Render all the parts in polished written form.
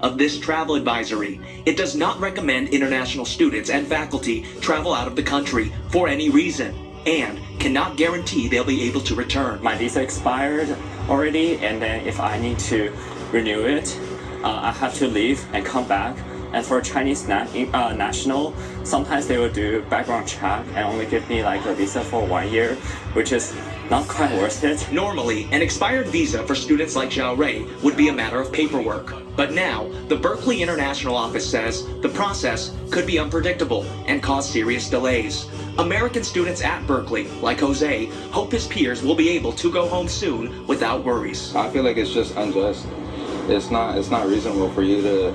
of this travel advisory. It does not recommend international students and faculty travel out of the country for any reason, and cannot guarantee they'll be able to return. My visa expired already, and then if I need to renew it, I have to leave and come back. And for Chinese national, sometimes they will do background check and only give me like a visa for 1 year, which is not quite worth it. Normally, an expired visa for students like Zhao Rui would be a matter of paperwork. But now, the Berkeley International Office says the process could be unpredictable and cause serious delays. American students at Berkeley, like Jose, hope his peers will be able to go home soon without worries. I feel like it's just unjust. It's not reasonable for you to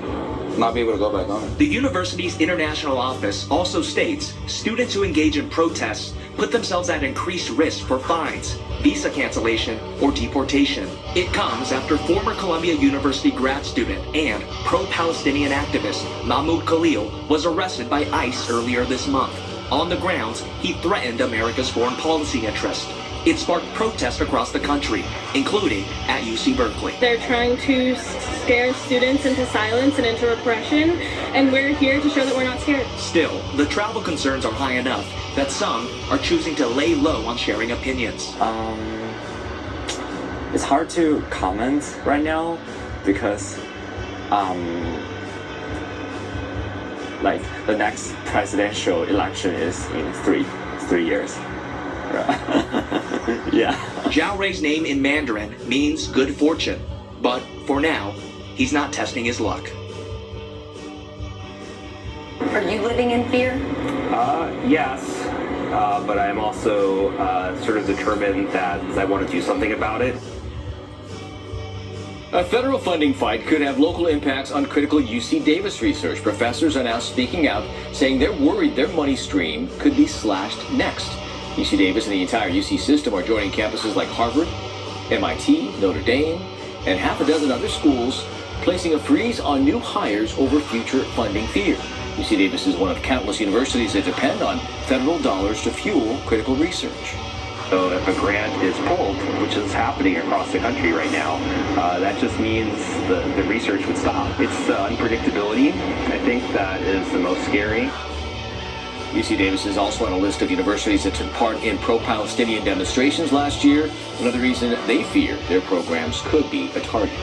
not be able to go back home. The university's international office also states students who engage in protests put themselves at increased risk for fines, visa cancellation, or deportation. It comes after former Columbia University grad student and pro-Palestinian activist Mahmoud Khalil was arrested by ICE earlier this month. On the grounds, he threatened America's foreign policy interest. It sparked protests across the country, including at UC Berkeley. They're trying to scare students into silence and into repression, and we're here to show that we're not scared. Still, the travel concerns are high enough that some are choosing to lay low on sharing opinions. It's hard to comment right now because like the next presidential election is in three years. Yeah. Zhao Rui's name in Mandarin means good fortune, but for now, he's not testing his luck. Are you living in fear? Yes, but I'm also sort of determined that I want to do something about it. A federal funding fight could have local impacts on critical UC Davis research. Professors are now speaking out, saying they're worried their money stream could be slashed next. UC Davis and the entire UC system are joining campuses like Harvard, MIT, Notre Dame, and half a dozen other schools, placing a freeze on new hires over future funding fear. UC Davis is one of countless universities that depend on federal dollars to fuel critical research. So if a grant is pulled, which is happening across the country right now, that just means the research would stop. It's the unpredictability, I think, that is the most scary. UC Davis is also on a list of universities that took part in pro-Palestinian demonstrations last year. Another reason they fear their programs could be a target.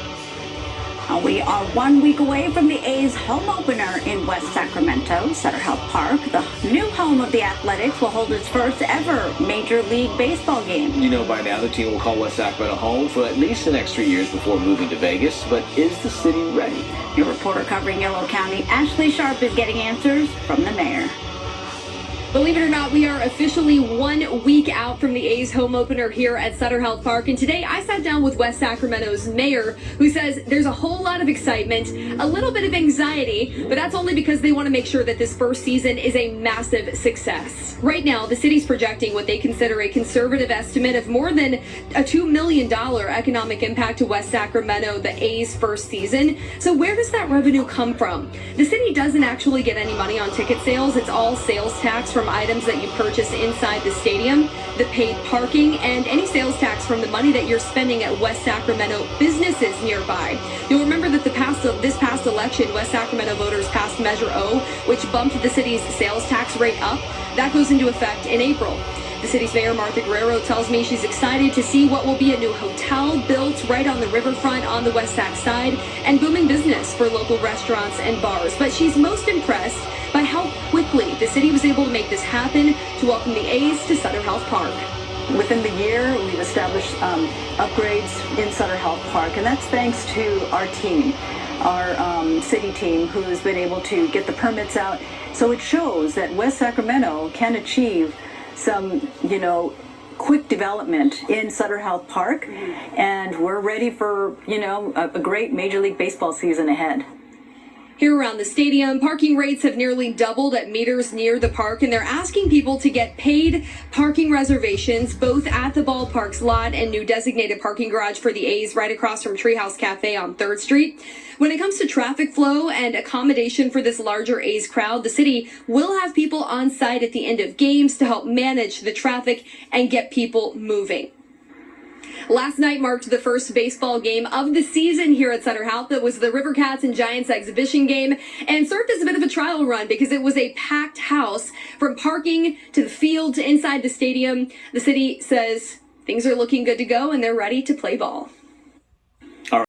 We are 1 week away from the A's home opener in West Sacramento. Sutter Health Park, the new home of the Athletics, will hold its first ever Major League Baseball game. You know by now the team will call West Sacramento home for at least the next 3 years before moving to Vegas. But is the city ready? Your reporter covering Yolo County, Ashley Sharp, is getting answers from the mayor. Believe it or not, we are officially 1 week out from the A's home opener here at Sutter Health Park. And today I sat down with West Sacramento's mayor, who says there's a whole lot of excitement, a little bit of anxiety, but that's only because they want to make sure that this first season is a massive success. Right now, the city's projecting what they consider a conservative estimate of more than a $2 million economic impact to West Sacramento, the A's first season. So where does that revenue come from? The city doesn't actually get any money on ticket sales. It's all sales tax from items that you purchase inside the stadium, the paid parking, and any sales tax from the money that you're spending at West Sacramento businesses nearby. You'll remember that this past election, West Sacramento voters passed Measure O, which bumped the city's sales tax rate up. That goes into effect in April. The city's mayor, Martha Guerrero, tells me she's excited to see what will be a new hotel built right on the riverfront on the West Sac side and booming business for local restaurants and bars. But she's most impressed by how quickly the city was able to make this happen to welcome the A's to Sutter Health Park. Within the year, we've established upgrades in Sutter Health Park, and that's thanks to our team, our city team, who has been able to get the permits out. So it shows that West Sacramento can achieve some, quick development in Sutter Health Park, and we're ready for, a great Major League Baseball season ahead. Here around the stadium, parking rates have nearly doubled at meters near the park, and they're asking people to get paid parking reservations both at the ballpark's lot and new designated parking garage for the A's right across from Treehouse Cafe on 3rd Street. When it comes to traffic flow and accommodation for this larger A's crowd, the city will have people on site at the end of games to help manage the traffic and get people moving. Last night marked the first baseball game of the season here at Sutter Health. It was the River Cats and Giants exhibition game and served as a bit of a trial run because it was a packed house from parking to the field to inside the stadium. The city says things are looking good to go and they're ready to play ball.